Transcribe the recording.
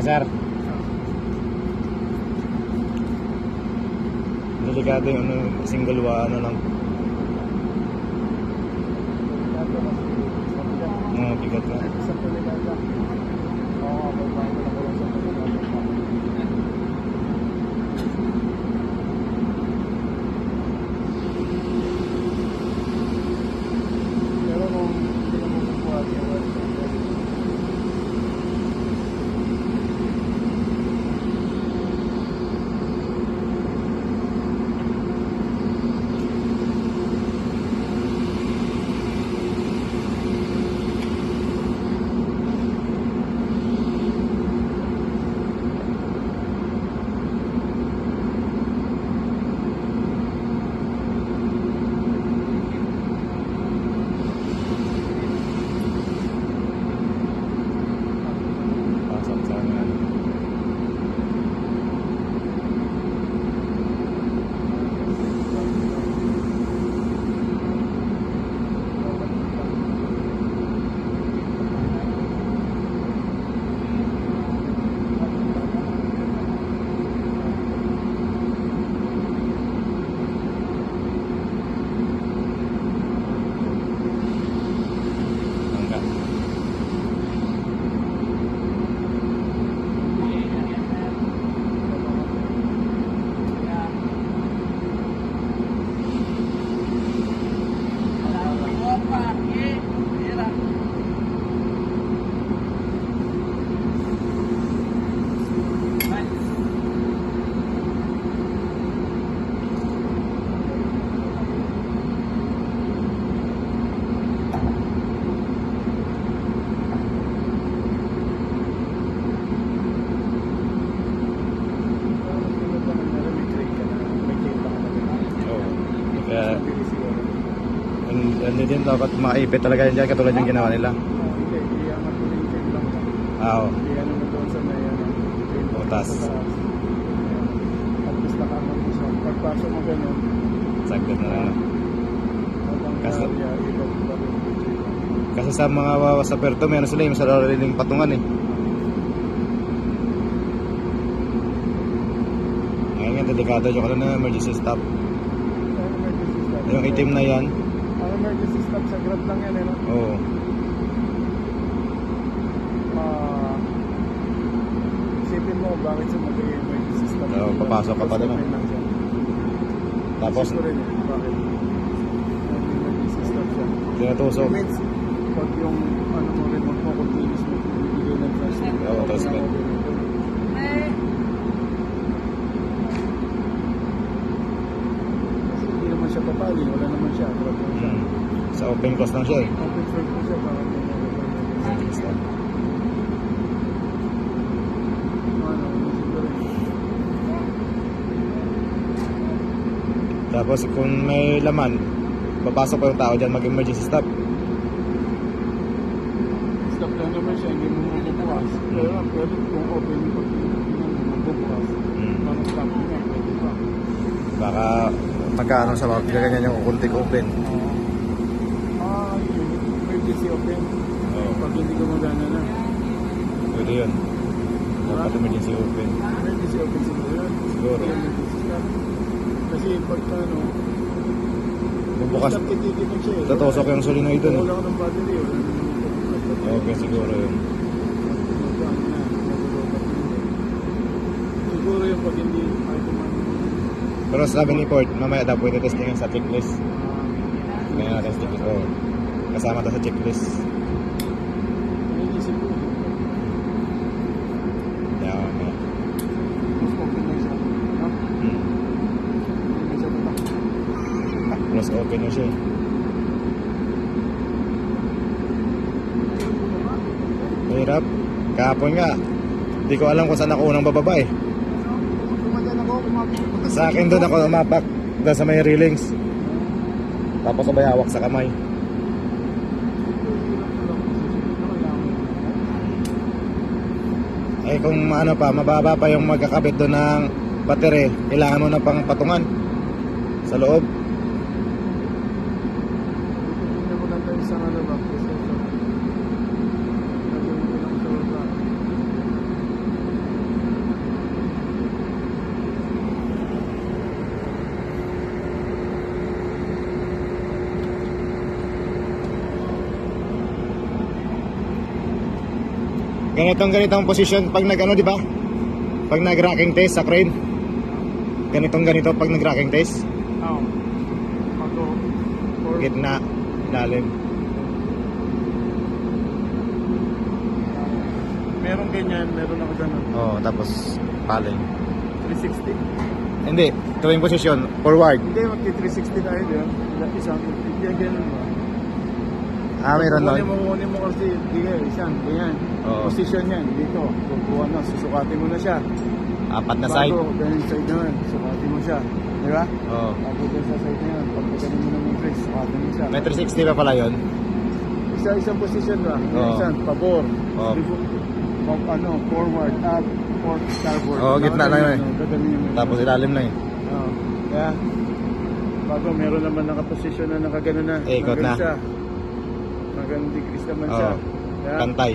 sir. Delikado yung ano, single ano lang. Bigat na. Hindi din dapat maipit talaga yan dyan katulad yung ginawa nila. Oo. Butas. Pagpasok mo gano'n, saglit na lang. Kasi sa mga sa Perto, meron sila yung sa sariling patungan eh. Ngayon nga, delikado yung ano na emergency stop. Yung itim na yan. Ang emergency stop sa Grab lang yan eh, no? Oo. Isipin mo bakit sa mag-emergency stop. Oo, papasok ka pa doon. Tapos, siguro rin eh, bakit? Emergency stop siya. tinatusok. Pag yung ano mo rin magpo-continuous mo, bibigay ng trust. Oo, trust ka. Kasi hindi naman siya papali, wala naman siya. Sa open course lang siya eh. Open source po siya, bakit mo Stop. Tapos kung may laman, papasok pa yung tao dyan mag-emergency stop. stop lang naman siya, hindi mo magbubukas. Pero kung open yung magbubukas, parang stop niya, pwede pa. Baka magkaano sa mga ganyan yung kunting open. Emergency open. Oo. Pag hindi gumagana na. Pwede yun. Dapat emergency open. Emergency open siguro yun. Siguro. Emergency stop. Kasi pagka ano, Kung bukas, stop tititin siya eh. tatusok yung solenoid dun eh. Wala ko ng battery, wala naman Okay, siguro yun. siguro yung pag hindi ay kumano. Pero sabi ni Port, mamaya daw pwede testingin sa checklist. Tingnan natin sa checklist. Oh. Kasama to sa checklist. Emergency po. Yeah, okay. Mas open na siya. No? May siya pa. Plus open na siya eh. Mahirap. Kahapon nga. Hindi ko alam kung saan ako unang bababa eh. Kumadyan ako, kumapit. Sa akin doon ako umapak. Doon sa may railings. Tapos sabay hawak sa kamay. Eh kung ano pa, mababa pa yung magkakabit doon ng battery, kailangan mo na pang patungan sa loob. Hindi ko lang tayo isang ano ba? ganitong position pag nag ano, di ba? Pag nag-racking test sa crane. Ganito pag nag-racking test. Oo. Ako. Gitna, lalim. Meron ganyan, meron ako ganun. Oh, tapos paling. 360. Hindi, ito yung position, forward. Hindi, magti-360 tayo yun. Isang, hindi yan ganun ba? Meron nun. Kukunin mo kasi, isang, ganyan. Oo. Position yan, dito. Kukuha na, susukatin mo na siya. Apat na side. Bago, ganyan side naman, sukatin mo siya. Di ba? Oh. Bago dyan sa side na yan, pag ganun mo naman face, sukatin mo siya. May 360 pa pala yun. Isang position ba? Oo. Isang, pabor. Oo. Forward, up, starboard. Oo, gitna lang yun eh. Gagaling yun. Tapos ilalim na eh. Oo. Kaya, bago meron naman nakaposisyon na nakagano na. Ikot na. Siya. Magandang degrees naman siya. Oo. Kaya, Pantay.